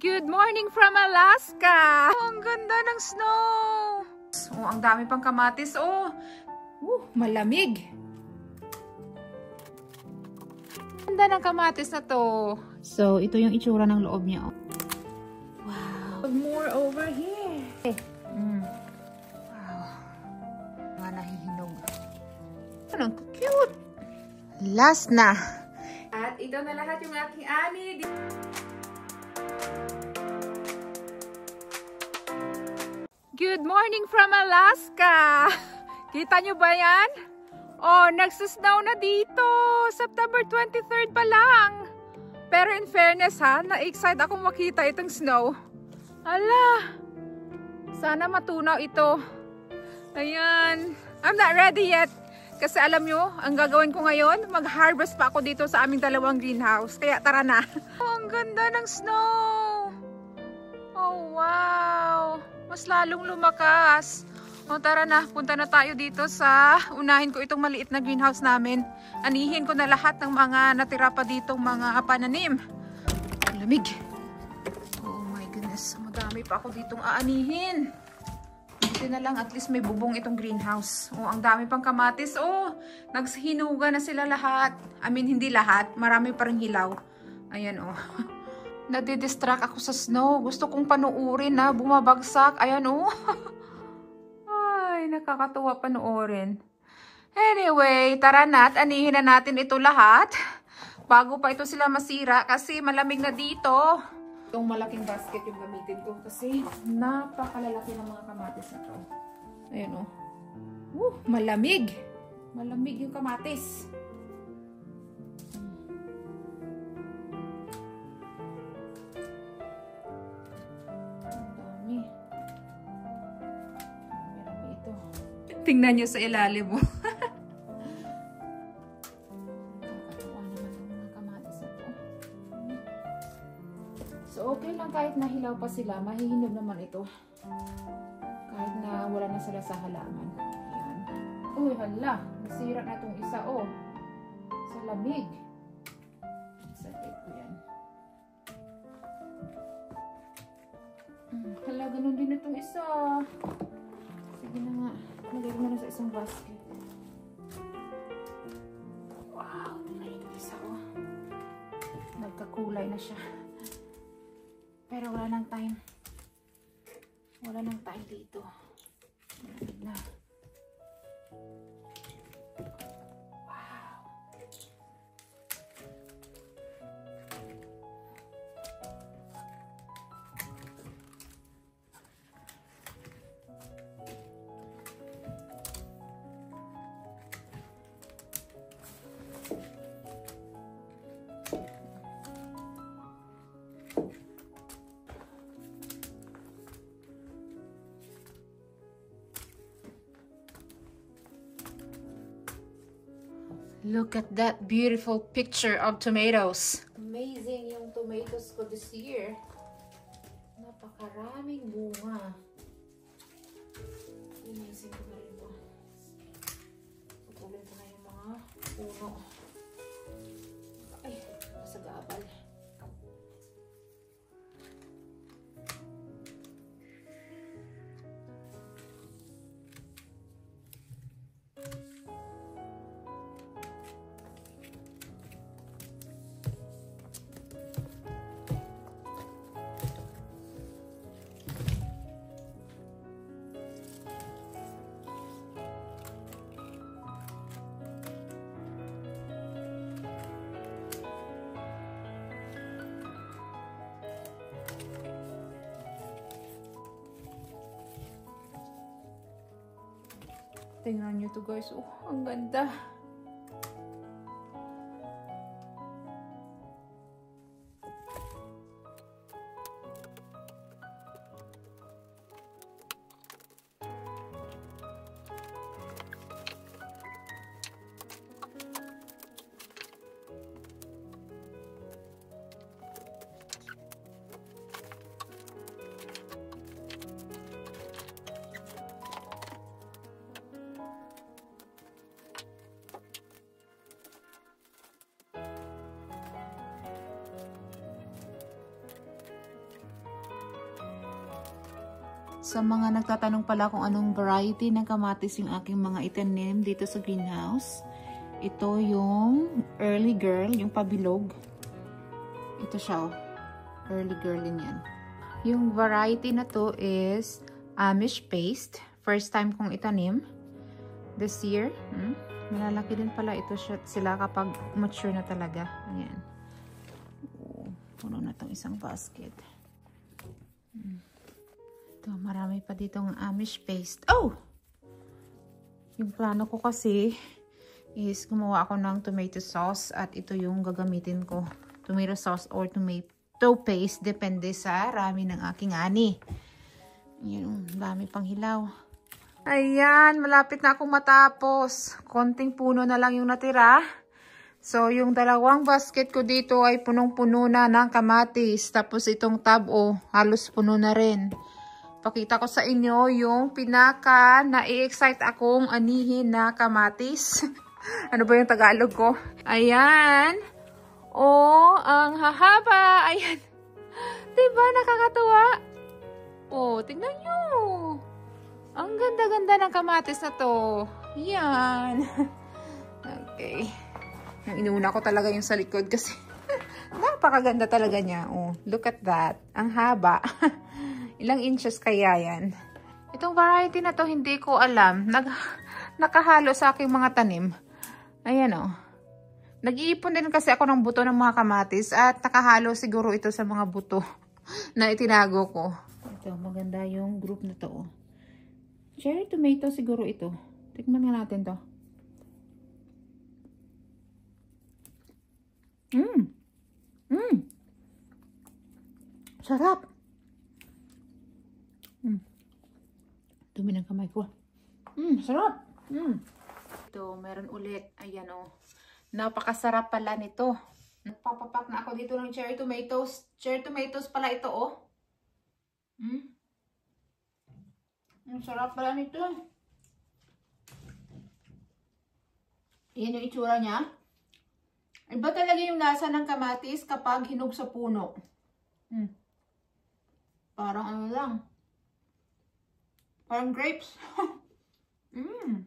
Good morning from Alaska! Oh, ang ganda ng snow! Oh, ang dami pang kamatis. Oh, malamig. Ganda ng kamatis na to. So, ito yung itsura ng loob niya. Oh. Wow. More over here. Wow. Mga nahihinog. Anong cute. Last na. At ito na lahat yung aking ani. Good morning from Alaska! Kita nyo ba yan? Oh, nagsasnow na dito! September 23rd pa lang! Pero in fairness ha, na-excite akong makita itong snow. Ala! Sana matunaw ito. Ayan. I'm not ready yet. Kasi alam nyo, ang gagawin ko ngayon, mag-harvest pa ako dito sa aming dalawang greenhouse. Kaya tara na. Oh, ang ganda ng snow! Oh, wow! Mas lalong lumakas. O tara na, punta na tayo dito sa unahin ko itong maliit na greenhouse namin. Anihin ko na lahat ng mga natira pa ditong mga pananim. Lamig. Oh my goodness, madami pa ako ditong aanihin. Buti na lang, at least may bubong itong greenhouse. Oh, ang dami pang kamatis. Oh, naghinuga na sila lahat. I mean, hindi lahat. Marami pa ring hilaw. Ayan oh. Nadidistract ako sa snow. Gusto kong panuorin na bumabagsak. Ayan oh. Ay, nakakatuwa panoorin. Anyway, tara na at anihin na natin ito lahat. Bago pa ito sila masira kasi malamig na dito. Itong malaking basket yung gamitin ko kasi napakalalaki ng mga kamatis na to. Ayan oh. Malamig. Malamig yung kamatis. Tingnan nyo sa ilalim mo. Nakakatuwa naman ang mga kamatis na to. So, okay lang kahit nahilaw pa sila. Mahihinog naman ito. Kahit na wala na sila sa halaman. Ayan. Uy, hala. Nasira na itong isa. Oh. Sa lamig. Excited ko yan. Hala, ganun din itong isa. Sige na nga. Lagay ko na sa isang basket. Wow, tingnan yung isa oh. Nagkakulay na siya. Pero wala nang time. Wala nang time dito. Malamig na. Wow. Look at that beautiful picture of tomatoes. Amazing yung tomatoes ko this year. Napakaraming bunga. Amazing ko na rin po. Putulin ko na yung mga puno. Ay, nasa gabal. Tingnan nyo to guys. Oh, ang ganda. Sa mga nagtatanong pala kung anong variety ng kamatis yung aking mga itanim dito sa greenhouse, ito yung early girl, yung pabilog. Ito siya, oh. Early girl din yan. Yung variety na to is Amish paste. First time kong itanim this year. Malalaki din pala ito sila kapag mature na talaga. Ayan. Puno na tong isang basket. Ito, marami pa ditong Amish paste. Oh! Yung plano ko kasi is gumawa ako ng tomato sauce at ito yung gagamitin ko. Tomato sauce or tomato paste. Depende sa rami ng aking ani. Ayan, dami pang hilaw. Ayan, malapit na akong matapos. Konting puno na lang yung natira. So, yung dalawang basket ko dito ay punong-puno na ng kamatis. Tapos itong tabo, halos puno na rin. Pakita ko sa inyo yung pinaka na-excite akong anihin na kamatis. Ano ba yung Tagalog ko? Ayan. Oh, ang hahaba. Ayan. Diba, nakakatuwa? Oh, tingnan nyo. Ang ganda-ganda ng kamatis na to. Yan. Okay. Ang inuna ko talaga yung sa likod kasi napakaganda talaga niya. Oh, look at that. Ang haba. Ilang inches kaya yan? Itong variety na to hindi ko alam. Nakahalo sa aking mga tanim. Ayan oh. Nag-iipon din kasi ako ng buto ng mga kamatis at nakahalo siguro ito sa mga buto na itinago ko. Ito, maganda yung group na to. Oh. Cherry tomato siguro ito. Tikman nga natin to. Sarap. Dumi ng kamay ko. Sarap. Ito, meron ulit. Ayan o. Napakasarap pala nito. Nagpapapak na ako dito ng cherry tomatoes. Cherry tomatoes pala ito o. Ang sarap pala nito. Ayan yung itsura niya. Iba talaga yung lasa ng kamatis kapag hinog sa puno. Parang ano lang. Parang grapes. Ang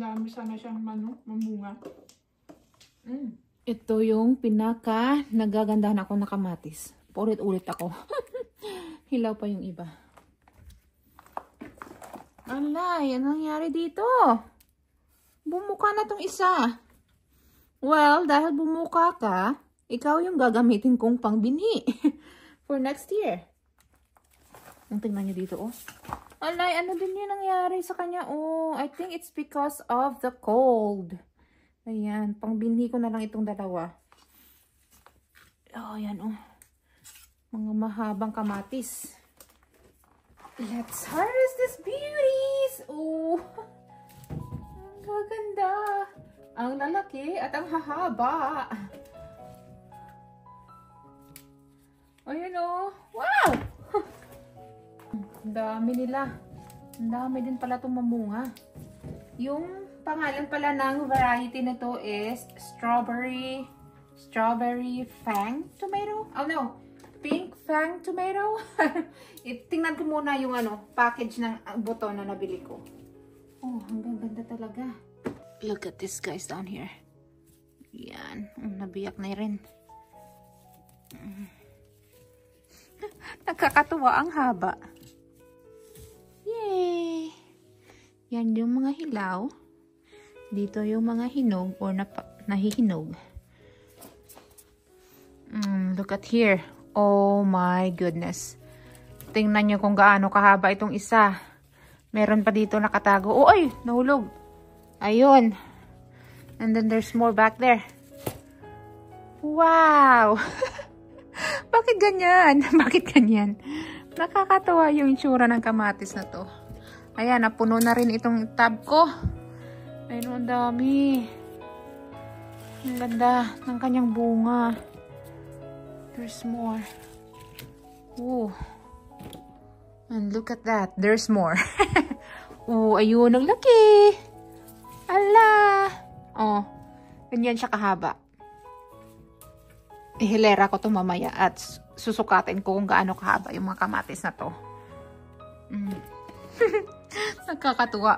dami sana siyang mamunga. Ito yung pinaka nagagandahan ako na kamatis. Paulit-ulit ako. Hilaw pa yung iba. Alay, ano nangyari dito? Bumuka na tong isa. Well, dahil bumuka ka, ikaw yung gagamitin kong pangbinhi for next year. Ang tingnan nyo dito, oh. Alay, ano din yung nangyari sa kanya? Oh, I think it's because of the cold. Ayan, pangbinhi ko na lang itong dalawa. Oh, ayan, oh. Mga mahabang kamatis. Let's harvest these beauties. Oh, ang gaganda. Ang lalaki at ang hahaba. Ayan o. Wow! Ang dami nila. Ang dami din pala itong mamunga. Yung pangalan pala ng variety na to is Strawberry Fang Tomato. Oh no, Pink Fang Tomato. Tingnan ko muna yung package ng buto na nabili ko. Oh, hanggang ganda talaga. Look at this guys down here. Yan. Nabiyak na rin. Nakakatuwa ang haba. Yay! Yan yung mga hilaw. Dito yung mga hinog or nahihinog. Look at here. Oh my goodness. Tingnan nyo kung gaano kahaba itong isa. Meron pa dito nakatago. Oh, ay! Nahulog. Ayun. And then there's more back there. Wow! Bakit ganyan? Bakit ganyan? Nakakatawa yung itsura ng kamatis na to. Ayan, napuno na rin itong tab ko. Ayun, ang dami. Ang ganda ng kanyang bunga. There's more. Ooh. And look at that. There's more. Ooh, ayun, ang laki. Ala! Oh, ganyan siya kahaba. Ihilera ko to mamaya at susukatin ko kung gaano kahaba yung mga kamatis na to. Nakakatuwa.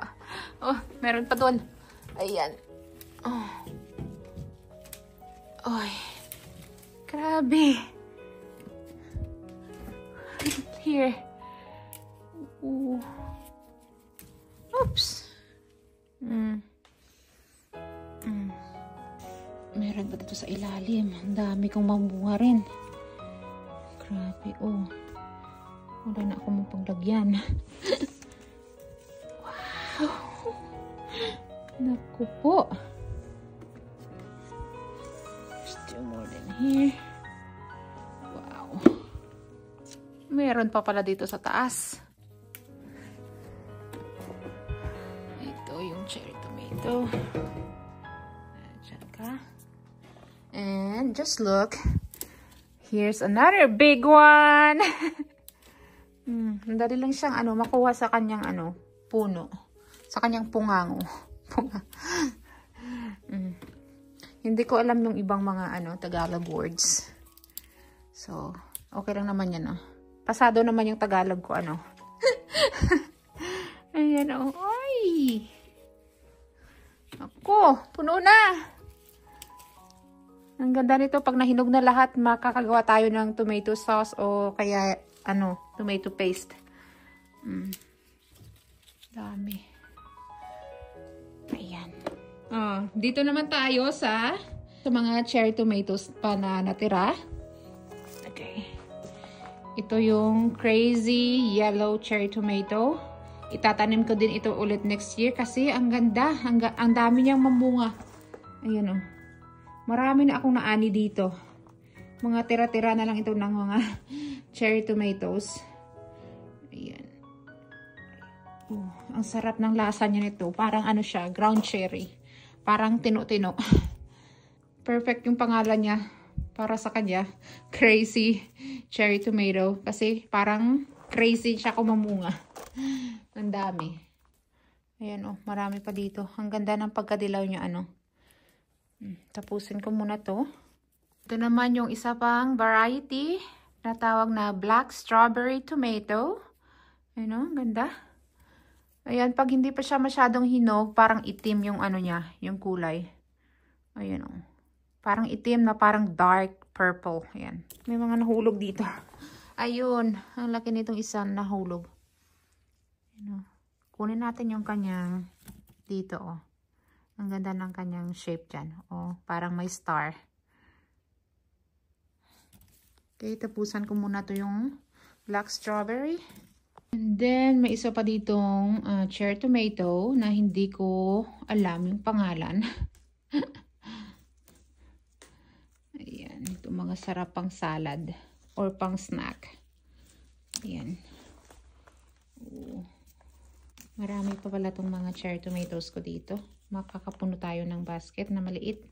Oh, meron pa doon. Ayan. Oh. Oy. Grabe. Here. Ooh. Oops. Meron pa dito sa ilalim. Ang dami kong mambunga rin. Grabe, oh. Wala na akong mapaglagyan. Wow. Naku po. Still more than here. Wow. Meron pa pala dito sa taas. Ito yung cherry tomato. Tsaka. And just look. Here's another big one. Dali lang siyang makuha sa kanyang puno. Sa kanyang pungango. Hindi ko alam yung ibang mga Tagalog words. So, okay lang naman yan. Pasado naman yung Tagalog ko Ayan Ay! Ako, puno na. Ang ganda nito pag nahinog na lahat, makakagawa tayo ng tomato sauce o kaya tomato paste. Dami. Ayan. Dito naman tayo sa mga cherry tomatoes pa na natira. Okay. Ito yung crazy yellow cherry tomato. Itatanim ko din ito ulit next year kasi ang ganda. Ang dami niyang mamunga. Ayan Marami na akong naani dito. Mga tira-tira na lang ito ng mga cherry tomatoes. Ayan. Ang sarap ng lasa niya nito. Parang siya, ground cherry. Parang tino-tino. Perfect yung pangalan niya para sa kanya. Crazy cherry tomato. Kasi parang crazy siya kumamunga. Ang dami. Ayan marami pa dito. Ang ganda ng pagkadilaw niya Tapusin ko muna to. Ito naman yung isa pang variety na tawag na black strawberry tomato. Ayan ganda. Ayan, pag hindi pa siya masyadong hinog, parang itim yung niya, yung kulay. Ayan Parang itim na parang dark purple. Ayan. May mga nahulog dito. Ayun, ang laki nitong isa nahulog. Ayan Kunin natin yung kanyang dito Ang ganda ng kanyang shape dyan. Parang may star. Okay, tapusan ko muna to yung black strawberry. And then, may isa pa ditong cherry tomato na hindi ko alam yung pangalan. Ayan, ito mga sarap pang salad or pang snack. Ayan. Marami pa pala itong mga cherry tomatoes ko dito. Makakapuno tayo ng basket na maliit.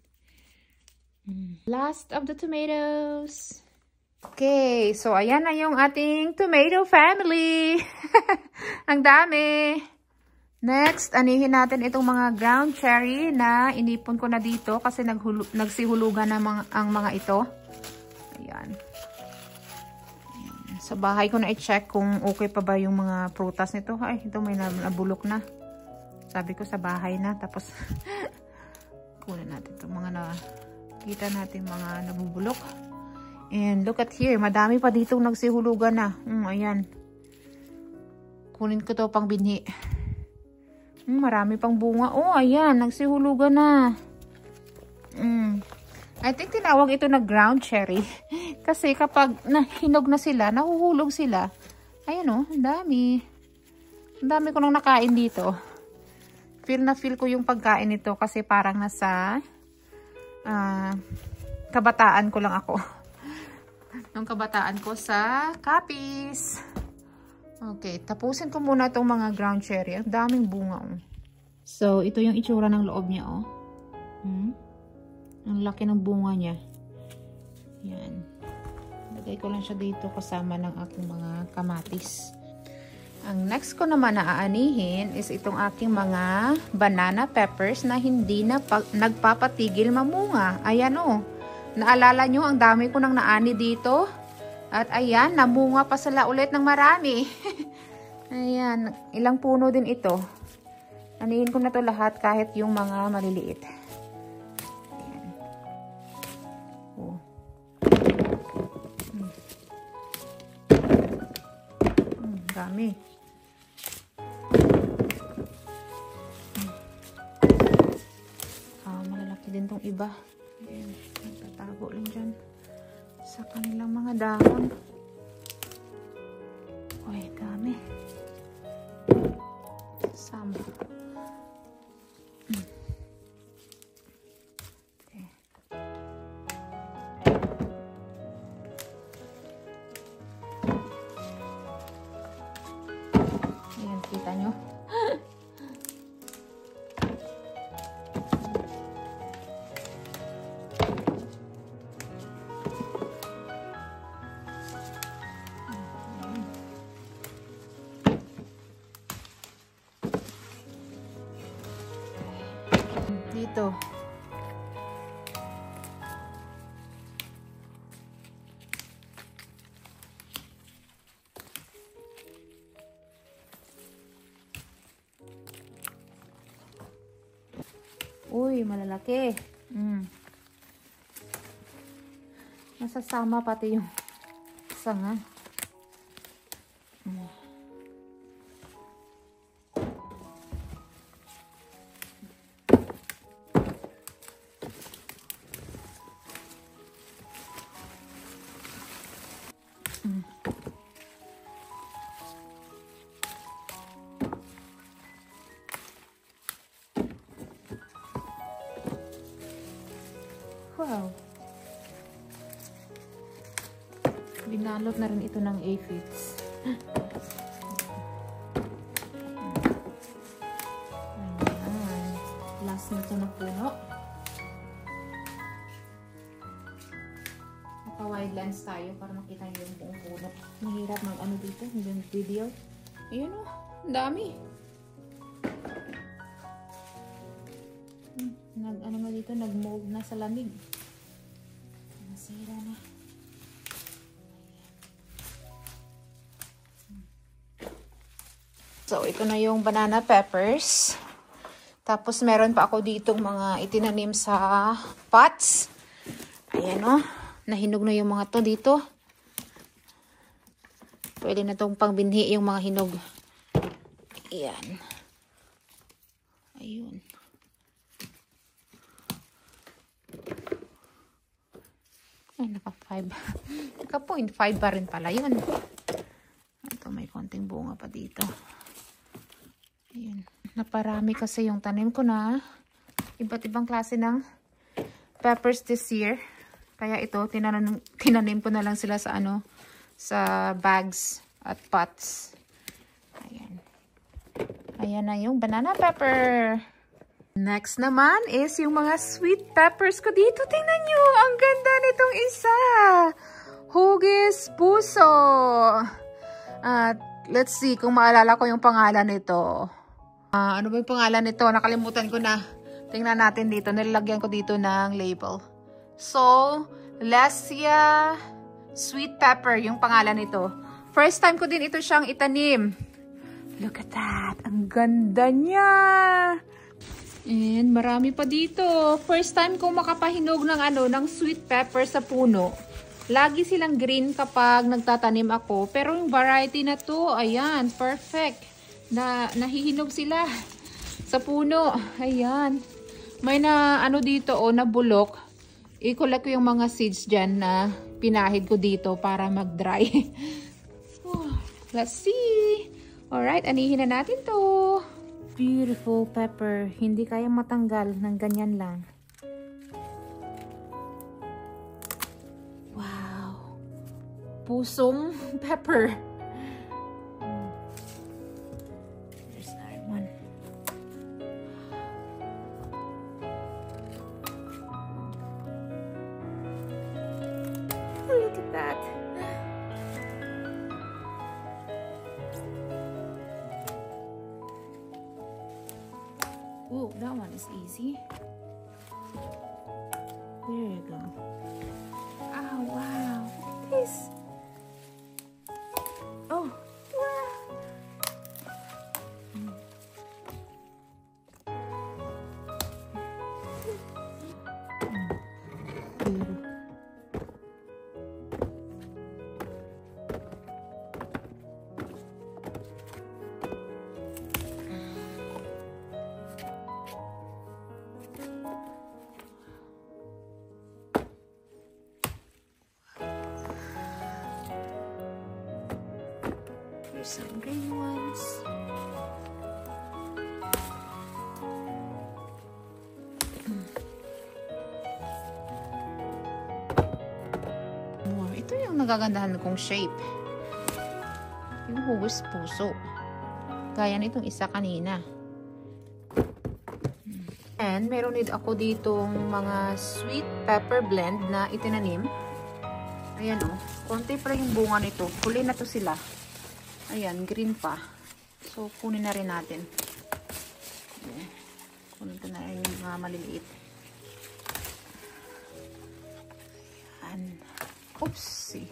Last of the tomatoes. Okay, so ayan na yung ating tomato family. Ang dami. Next, anihin natin itong mga ground cherry na inipon ko na dito kasi nagsihulugan na ang mga ito. Ayan. Sa bahay ko na i-check kung okay pa ba yung mga prutas nito. Ay, ito may nabulok na. Sabi ko sa bahay na. Tapos, kunin natin itong mga nakita natin mga nabubulok. And look at here. Madami pa ditong nagsihulugan na. Ayan. Kunin ko to pang binhi. Marami pang bunga. Ayan. Nagsihulugan na. I think tinawag ito na ground cherry. Kasi kapag hinog na sila, nahuhulog sila. Ayan ang dami. Ang dami ko nang nakain dito. Feel na feel ko yung pagkain nito kasi parang nasa kabataan ko lang ako. Nung kabataan ko sa Capiz. Okay, tapusin ko muna itong mga ground cherry. Ang daming bunga. So, ito yung itsura ng loob niya. Ang laki ng bunga niya. Yan. Lagay ko lang siya dito kasama ng aking mga kamatis. Ang next ko naman na aanihin is itong aking mga banana peppers na hindi na nagpapatigil mamunga. Ayan o. Naalala nyo, ang dami ko nang naani dito. At ayan, namunga pa sila ulit ng marami. Ayan, ilang puno din ito. Anihin ko na to lahat kahit yung mga maliliit. Ayan. Oh. Dami. Malalaki din tong iba. Ayan, tatago lang dyan sa kanilang mga dahon. Uy, dami. Sama. Okay. Ayan, kita nyo. Dito. Uy, malalaki. Nasasama pati yung sanga. Wow. Binalot na rin ito ng aphids. Ayan. Last na ito na puno. Naka-wide lens tayo para makita nyo yung buong puno. Mahirap mag-ano dito, yung video. Ayan o, ang dami. Ano na dito, nag-mold na sa lamig. Nasira na. So, ito na yung banana peppers. Tapos, meron pa ako ditong mga itinanim sa pots. Ayan o. Nahinog na yung mga to dito. Pwede na itong pangbinhi yung mga hinog. Ayan. Ayun. Ay, naka-5. Naka-0.5 pa rin pala yun. Ito, may konting bunga pa dito. Ayun. Naparami kasi yung tanim ko na iba't ibang klase ng peppers this year. Kaya ito, tinanim ko na lang sila sa sa bags at pots. Ayan. Ayan na yung banana pepper. Next naman is yung mga sweet peppers ko dito. Tingnan nyo, ang ganda nitong isa. Hugis puso. At let's see kung maalala ko yung pangalan nito. Ano ba yung pangalan nito? Nakalimutan ko na. Tingnan natin dito. Nilalagyan ko dito ng label. So, Lesia sweet pepper yung pangalan nito. First time ko din ito siyang itanim. Look at that. Ang ganda niya. And marami pa dito. First time kong makapahinog ng ng sweet pepper sa puno. Lagi silang green kapag nagtatanim ako. Pero yung variety na to, ayan, perfect. Nahihinog sila sa puno. Ayan. May na dito, na bulok. I-collect ko yung mga seeds dyan na pinahid ko dito para mag-dry. Let's see. Alright, anihin na natin to. Beautiful pepper. Hindi kaya matanggal ng ganyan lang. Wow. Pusong pepper. There's another one. Look at that. is easy. There you go. Oh, wow. This. Oh, wow. Here's some green ones. More. Ito yung nagagandahan kong shape. Yung huwis puso. Gaya nitong isa kanina. And meron din ako ditong mga sweet pepper blend na itinanim. Ayan o. Konti pa yung bunga nito. Huli na to sila. Ayan, green pa. So, kunin na rin natin. Ayan. Kunin ko na yung mga maliliit. Ayan. Oopsie.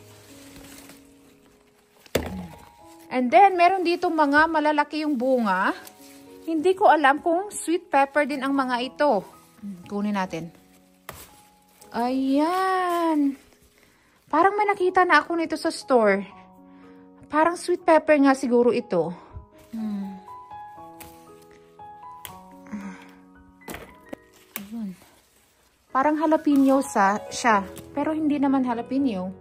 And then, meron dito mga malalaki yung bunga. Hindi ko alam kung sweet pepper din ang mga ito. Kunin natin. Ayan. Parang may nakita na ako nito sa store. Parang sweet pepper nga siguro ito. Ayun. Parang jalapeno siya. Pero hindi naman jalapeno.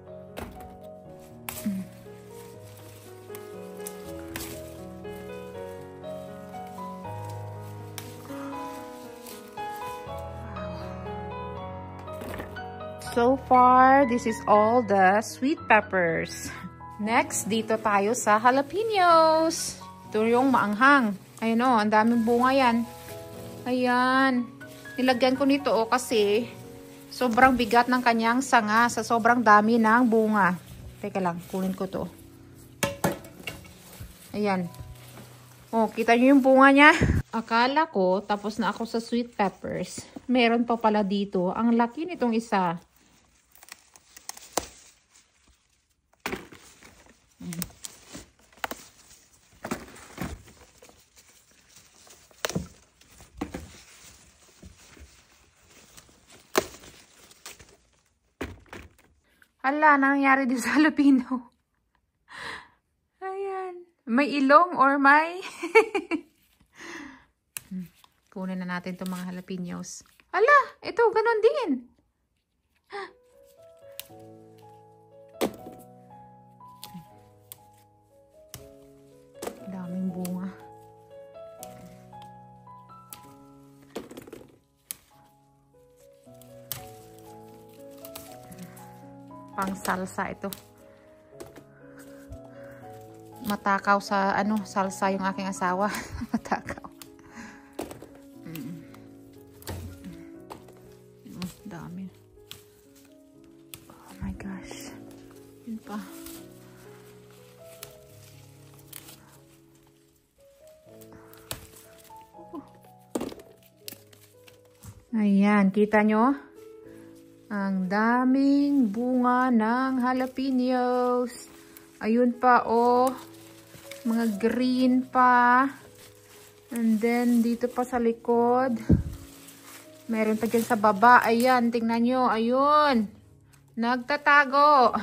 So far, this is all the sweet peppers. Next, dito tayo sa jalapenos. Ito yung maanghang. Ayun o, ang daming bunga yan. Ayan. Nilagyan ko nito kasi sobrang bigat ng kanyang sanga sa sobrang dami ng bunga. Teka lang, kunin ko to. Ayan. O, kita nyo yung bunga niya? Akala ko, tapos na ako sa sweet peppers. Meron pa pala dito. Ang laki nitong isa. Hala, nangyari din sa jalapeno. Ayan. May ilong or may... Kunin na natin itong mga jalapenos. Hala, ito, ganon din. Daming bunga. Pang salsa ito. Matakaw sa salsa yung aking asawa. Matakaw. Dami. Oh my gosh. Yun pa. Ayan, kita nyo? Ang daming bunga ng jalapenos. Ayun pa, oh. Mga green pa. And then, dito pa sa likod. Meron pa dyan sa baba. Ayan, tingnan nyo. Ayun. Nagtatago.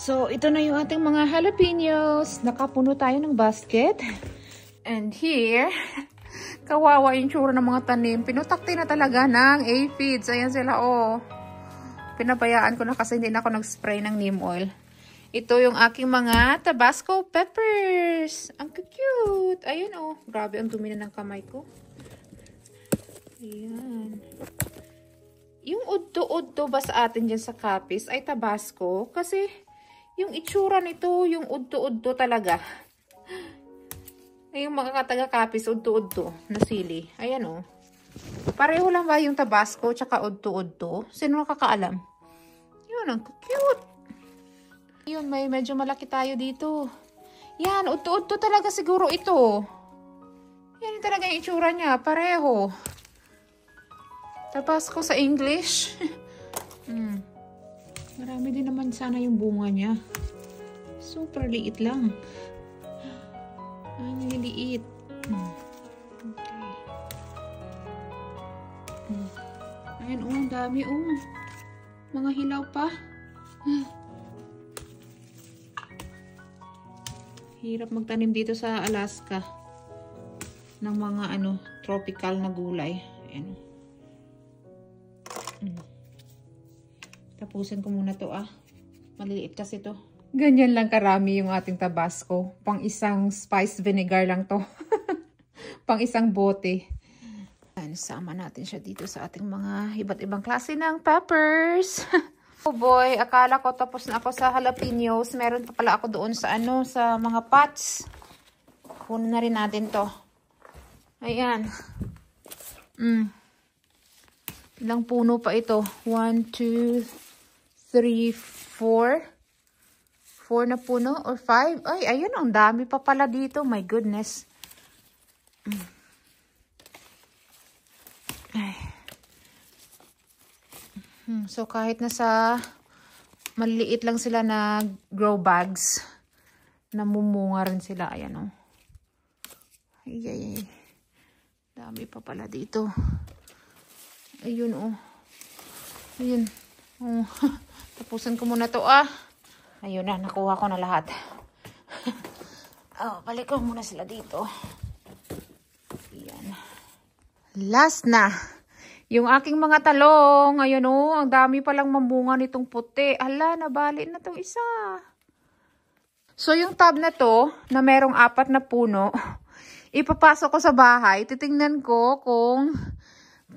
So, ito na yung ating mga jalapenos. Nakapuno tayo ng basket. And here, kawawa yung tsura ng mga tanim. Pinutakti na talaga ng aphids. Ayan sila, oh. Pinabayaan ko na kasi hindi na ako nag-spray ng neem oil. Ito yung aking mga Tabasco peppers. Ang cute. Ayun, oh. Grabe, ang dumi na ng kamay ko. Ayan. Yung udto-udto ba sa atin dyan sa Capiz ay Tabasco? Kasi yung itsura nito, yung udto-udto talaga. Ay, yung mga kataga Capiz, udto-udto na sili. Ayan, oh. Pareho lang ba yung Tabasco tsaka udto-udto? Sino nakakaalam? Yun, ang cute. Yun, may medyo malaki tayo dito. Yan, udto-udto talaga siguro ito. Yan talaga yung itsura niya. Pareho. Tabasco sa English. Marami din naman sana yung bunga niya. Super liit lang. Ang liliit. Okay. Ayan, oh, dami, oh. Mga hilaw pa. Hirap magtanim dito sa Alaska ng mga tropical na gulay. Ayan. Tapusin ko muna to, maliliit kasi to. Ganyan lang karami yung ating Tabasco. Pang isang spice vinegar lang to. Pang isang bote. Sama natin siya dito sa ating mga iba't ibang klase ng peppers. Oh boy, akala ko tapos na ako sa jalapenos. Meron pa pala ako doon sa sa mga pots. Kunin na rin natin to. Ayan. Ilang puno pa ito? 1, 2, 3, 4. 4 na puno or 5? Ay, ayun, ang dami pa pala dito. My goodness. So, kahit nasa maliit lang sila na grow bags, namumunga rin sila. Ayan, oh. Ay. Dami pa pala dito. Ayun, oh. Ayun. Oh. Tapusin ko muna to, Ayun na, nakuha ko na lahat. Balik ko muna sila dito. Ayan. Last na. Yung aking mga talong. Ayun, oh. Ang dami palang mamunga nitong puti. Hala, nabali na tong isa. So, yung tub na to, na merong 4 na puno, ipapasok ko sa bahay. Titingnan ko kung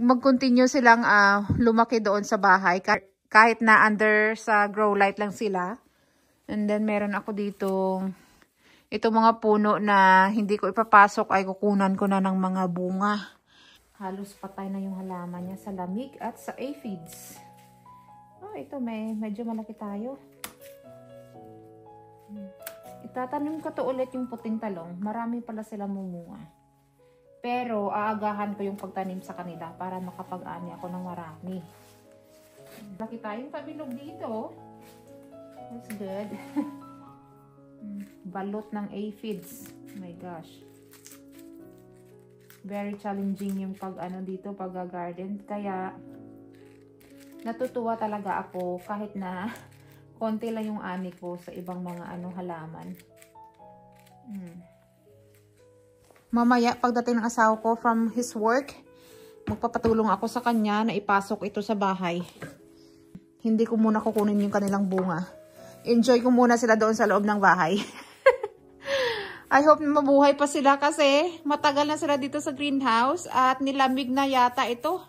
mag-continue silang lumaki doon sa bahay. Kahit na under sa grow light lang sila. And then, meron ako dito ito mga puno na hindi ko ipapasok ay kukunan ko na ng mga bunga. Halos patay na yung halaman niya sa lamig at sa aphids. Ito medyo malaki tayo. Itatanim ko to ulit yung puting talong. Marami pala sila mumunga. Pero aagahan ko yung pagtanim sa kanila para makapag-ani ako ng marami. Laki tayong kabilog dito. That's good. Balot ng aphids. Oh my gosh. Very challenging yung pag-garden. Kaya natutuwa talaga ako kahit na konti lang yung ani ko sa ibang mga halaman. Mamaya pagdating ng asawa ko from his work, magpapatulong ako sa kanya na ipasok ito sa bahay. Hindi ko muna kukunin yung kanilang bunga. Enjoy ko muna sila doon sa loob ng bahay. I hope na mabuhay pa sila kasi matagal na sila dito sa greenhouse at nilamig na yata ito.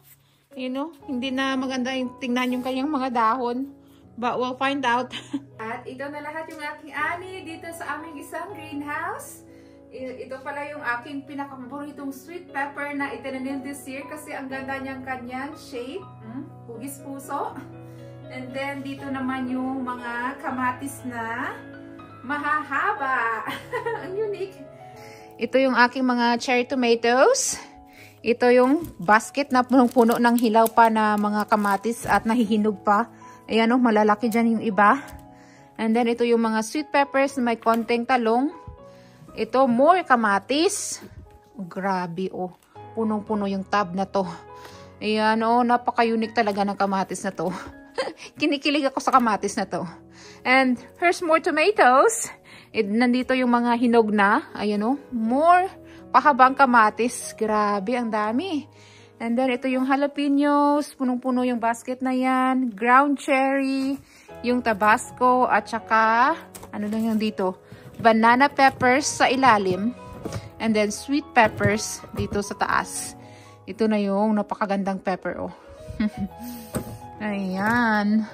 Hindi na maganda yung tingnan yung kanyang mga dahon. But we'll find out. At ito na lahat yung aking ani dito sa aming isang greenhouse. Ito pala yung aking pinakapaboritong sweet pepper na itinanim this year kasi ang ganda niyang kanyang shape. Hugis puso. And then dito naman yung mga kamatis na mahahaba. Ang unique. Ito yung aking mga cherry tomatoes. Ito yung basket na punong-puno ng hilaw pa na mga kamatis at nahihinog pa. Ayan, malalaki dyan yung iba. And then ito yung mga sweet peppers na may konting talong. Ito more kamatis. Grabe, punong-puno yung tub na to. Ayan, napaka-unique talaga ng kamatis na to. Kinikilig ako sa kamatis na to. And here's more tomatoes. Nandito yung mga hinog na. Ayan o. More pahabang kamatis. Grabe, ang dami. And then ito yung jalapenos. Punong-puno yung basket na yan. Ground cherry. Yung tabasco. At saka, ano lang yung dito? Banana peppers sa ilalim. And then sweet peppers dito sa taas. Ito na yung napakagandang pepper oh. Ayan.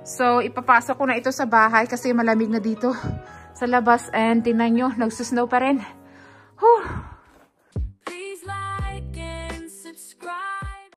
So, ipapasok ko na ito sa bahay kasi malamig na dito sa labas. And tingnan nyo, nagsusnow pa rin. Please like and subscribe.